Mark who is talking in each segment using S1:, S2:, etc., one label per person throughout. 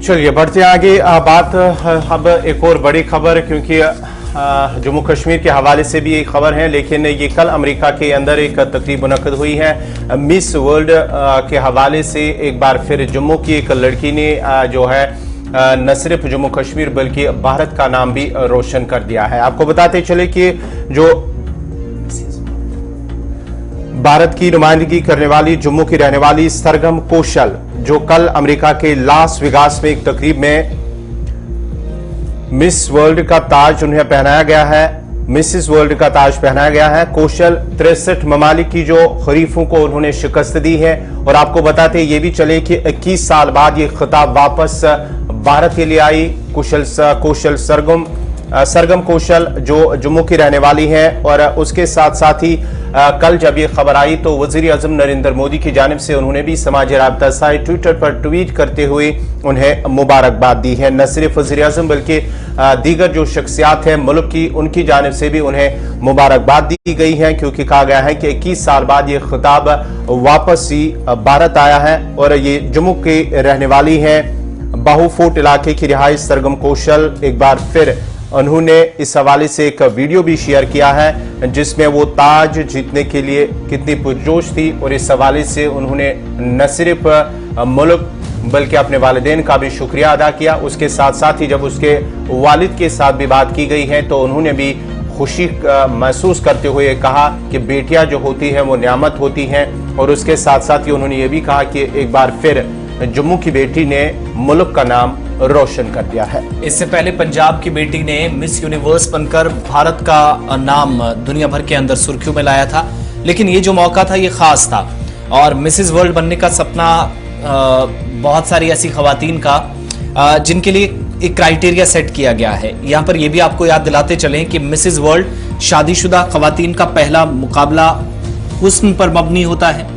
S1: चलिए बढ़ते हैं आगे। बात अब एक और बड़ी खबर, क्योंकि जम्मू कश्मीर के हवाले से भी एक खबर है, लेकिन ये कल अमेरिका के अंदर एक तकरीब मुनक्कद हुई है। मिस वर्ल्ड के हवाले से एक बार फिर जम्मू की एक लड़की ने जो है न सिर्फ जम्मू कश्मीर बल्कि भारत का नाम भी रोशन कर दिया है। आपको बताते चले कि जो भारत की नुमाइंदगी करने वाली जम्मू की रहने वाली सरगम कौशल, जो कल अमेरिका के लास वेगास में एक तकरीब में मिस वर्ल्ड का ताज उन्हें पहनाया गया है, मिसिस वर्ल्ड का ताज पहनाया गया है। कौशल 63 ममालिक की जो खरीफों को उन्होंने शिकस्त दी है। और आपको बताते ये भी चले कि 21 साल बाद ये खिताब वापस भारत के लिए आई। कौशल सरगम कौशल जो जम्मू की रहने वाली है, और उसके साथ साथ ही कल जब ये खबर आई तो वजीर आजम नरेंद्र मोदी की जानिब से उन्होंने भी समाजी राब्ता साइट ट्विटर पर ट्वीट करते हुए उन्हें मुबारकबाद दी है। न सिर्फ वजीर आजम बल्कि दीगर जो शख्सियात हैं मुल्क की, उनकी जानिब से भी उन्हें मुबारकबाद दी गई है, क्योंकि कहा गया है कि 21 साल बाद ये खिताब वापस ही भारत आया है। और ये जम्मू की रहने वाली है। बाहू फोर्ट इलाके की रिहाइश सरगम कौशल एक बार फिर उन्होंने इस हवाले से एक वीडियो भी शेयर किया है, जिसमें वो ताज जीतने के लिए कितनी पुरजोश थी। और इस हवाले से उन्होंने न सिर्फ मुल्क बल्कि अपने वालिदैन का भी शुक्रिया अदा किया। उसके साथ साथ ही जब उसके वालिद के साथ भी बात की गई है तो उन्होंने भी खुशी महसूस करते हुए कहा कि बेटियां जो होती हैं वो नियामत होती हैं। और उसके साथ साथ ही उन्होंने ये भी कहा कि एक बार फिर जम्मू की बेटी ने मुल्क का नाम रोशन कर दिया है।
S2: इससे पहले पंजाब की बेटी ने मिस यूनिवर्स बनकर भारत का नाम दुनिया भर के अंदर सुर्खियों में लाया था, लेकिन ये जो मौका था ये खास था। और मिसिस वर्ल्ड बनने का सपना बहुत सारी ऐसी खवातीन का जिनके लिए एक क्राइटेरिया सेट किया गया है। यहाँ पर ये भी आपको याद दिलाते चलें कि मिसिस वर्ल्ड शादीशुदा खवातीन का पहला मुकाबला हुस्न पर मबनी होता है,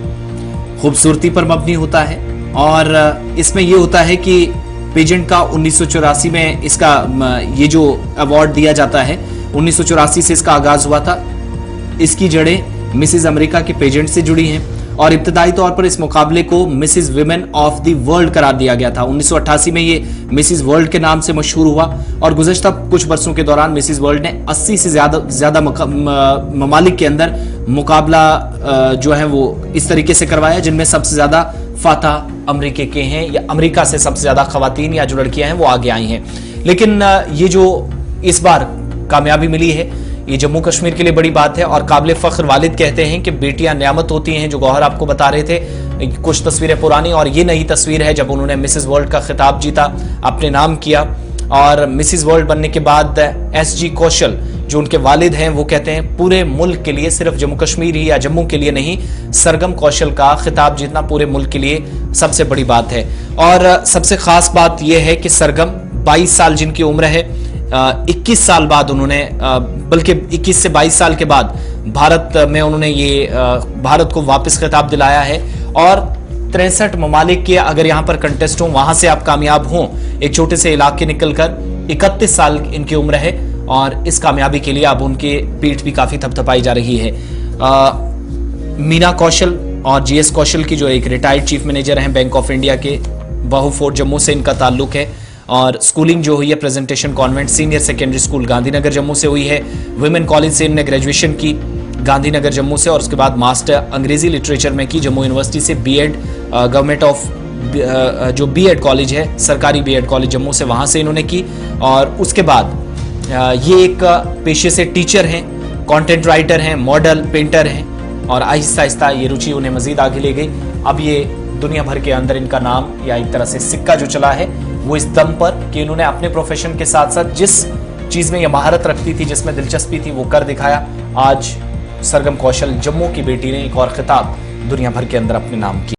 S2: खूबसूरती पर मबनी होता है। और इसमें यह होता है कि पेजेंट का 1984 में इसका ये जो अवार्ड दिया जाता है 1984 से इसका आगाज हुआ था। इसकी जड़ें मिसिस अमेरिका के पेजेंट से जुड़ी हैं और इब्तदाई तौर पर इस मुकाबले को Mrs women of the world करार दिया गया था। 1988 में ये मिसिस वर्ल्ड के नाम से मशहूर हुआ और गुज़श्ता कुछ बरसों के दौरान मिसिस वर्ल्ड ने 80 से ज्यादा ममालिक के अंदर मुकाबला जो है वो इस तरीके से करवाया, जिनमें सबसे ज्यादा फातह अमेरिका के हैं, या अमेरिका से सबसे ज्यादा खवातीन या जो लड़कियां हैं वो आगे आई हैं। लेकिन ये जो इस बार कामयाबी मिली है ये जम्मू कश्मीर के लिए बड़ी बात है। और काबिल फख्र वालिद कहते हैं कि बेटियां नियामत होती हैं। जो गौहर आपको बता रहे थे कुछ तस्वीरें पुरानी, और ये नई तस्वीर है जब उन्होंने मिसिस वर्ल्ड का खिताब जीता, अपने नाम किया। और मिसिस वर्ल्ड बनने के बाद SG कौशल जो उनके वालिद हैं वो कहते हैं पूरे मुल्क के लिए, सिर्फ जम्मू कश्मीर ही या जम्मू के लिए नहीं, सरगम कौशल का खिताब जीतना पूरे मुल्क के लिए सबसे बड़ी बात है। और सबसे खास बात यह है कि सरगम 22 साल जिनकी उम्र है, 21 साल बाद उन्होंने, बल्कि 21 से 22 साल के बाद भारत में उन्होंने ये भारत को वापस खिताब दिलाया है। और 63 ममालिक के अगर यहाँ पर कंटेस्ट हो, वहां से आप कामयाब हों एक छोटे से इलाके निकलकर, 31 साल इनकी उम्र है और इस कामयाबी के लिए अब उनके पीठ भी काफी थपथपाई जा रही है। मीना कौशल और GS कौशल की जो एक रिटायर्ड चीफ मैनेजर हैं बैंक ऑफ इंडिया के, बाहू फोर्ट जम्मू से इनका ताल्लुक है। और स्कूलिंग जो हुई है presentation convent senior secondary school Gandhinagar Jammu से हुई है। वुमेन कॉलेज से इन्होंने ग्रेजुएशन की गांधीनगर जम्मू से, और उसके बाद मास्टर अंग्रेजी लिटरेचर में की जम्मू यूनिवर्सिटी से। B.Ed गवर्नमेंट ऑफ जो B.Ed कॉलेज है, सरकारी B.Ed कॉलेज जम्मू से, वहां से इन्होंने की। और उसके बाद ये एक पेशे से टीचर हैं, कंटेंट राइटर हैं, मॉडल, पेंटर हैं। और आहिस्ता आहिस्ता ये रुचि उन्हें मजीद आगे ले गई। अब ये दुनिया भर के अंदर इनका नाम या एक तरह से सिक्का जो चला है वो इस दम पर कि इन्होंने अपने प्रोफेशन के साथ साथ जिस चीज में ये महारत रखती थी, जिसमें दिलचस्पी थी, वो कर दिखाया। आज सरगम कौशल जम्मू की बेटी ने एक और खिताब दुनिया भर के अंदर अपने नाम किया।